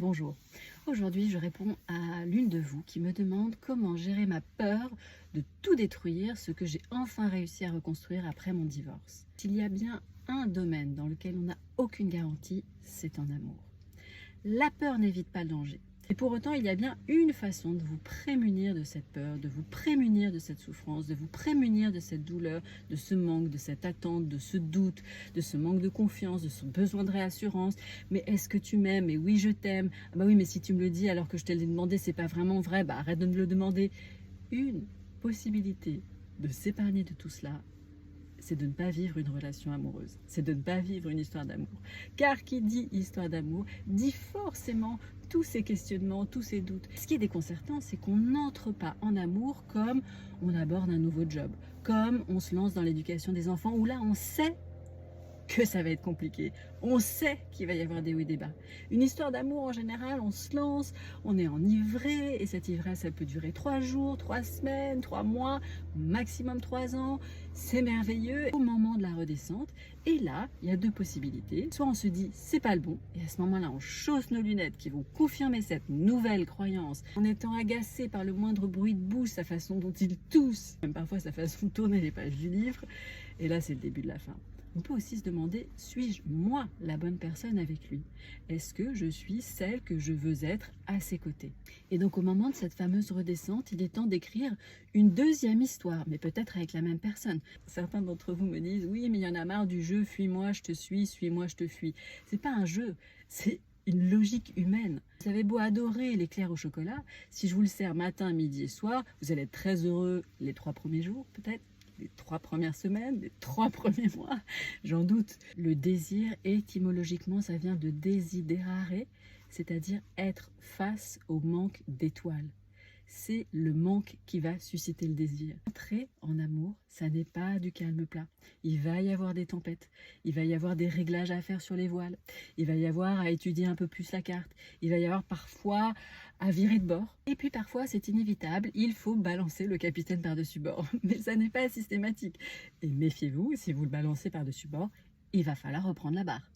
Bonjour, aujourd'hui je réponds à l'une de vous qui me demande comment gérer ma peur de tout détruire, ce que j'ai enfin réussi à reconstruire après mon divorce. S'il y a bien un domaine dans lequel on n'a aucune garantie, c'est en amour. La peur n'évite pas le danger. Et pour autant, il y a bien une façon de vous prémunir de cette peur, de vous prémunir de cette souffrance, de vous prémunir de cette douleur, de ce manque, de cette attente, de ce doute, de ce manque de confiance, de ce besoin de réassurance. Mais est-ce que tu m'aimes? Et oui, je t'aime. Ah bah oui, mais si tu me le dis alors que je te l'ai demandé, c'est pas vraiment vrai, bah arrête de me le demander. Une possibilité de s'épargner de tout cela, c'est de ne pas vivre une relation amoureuse, c'est de ne pas vivre une histoire d'amour. Car qui dit histoire d'amour dit forcément tous ces questionnements, tous ces doutes. Ce qui est déconcertant, c'est qu'on n'entre pas en amour comme on aborde un nouveau job, comme on se lance dans l'éducation des enfants, où là on sait que ça va être compliqué. On sait qu'il va y avoir des hauts et des bas. Une histoire d'amour, en général, on se lance, on est enivré, et cette ivresse, ça peut durer 3 jours, 3 semaines, 3 mois, maximum 3 ans. C'est merveilleux. Au moment de la redescente, et là, il y a deux possibilités. Soit on se dit, c'est pas le bon, et à ce moment-là, on chausse nos lunettes qui vont confirmer cette nouvelle croyance, en étant agacé par le moindre bruit de bouche, sa façon dont il tousse, même parfois sa façon de tourner les pages du livre, et là, c'est le début de la fin. On peut aussi se demander, suis-je moi la bonne personne avec lui? Est-ce que je suis celle que je veux être à ses côtés? Et donc au moment de cette fameuse redescente, il est temps d'écrire une deuxième histoire, mais peut-être avec la même personne. Certains d'entre vous me disent, oui, mais il y en a marre du jeu, fuis-moi, je te suis-moi, je te fuis. C'est pas un jeu, c'est une logique humaine. Vous avez beau adorer l'éclair au chocolat, si je vous le sers matin, midi et soir, vous allez être très heureux les 3 premiers jours, peut-être. Les 3 premières semaines, les 3 premiers mois, j'en doute. Le désir, étymologiquement, ça vient de desiderare, c'est-à-dire être face au manque d'étoiles. C'est le manque qui va susciter le désir. Entrer en amour, ça n'est pas du calme plat. Il va y avoir des tempêtes, il va y avoir des réglages à faire sur les voiles, il va y avoir à étudier un peu plus la carte, il va y avoir parfois à virer de bord. Et puis parfois, c'est inévitable, il faut balancer le capitaine par-dessus bord. Mais ça n'est pas systématique. Et méfiez-vous, si vous le balancez par-dessus bord, il va falloir reprendre la barre.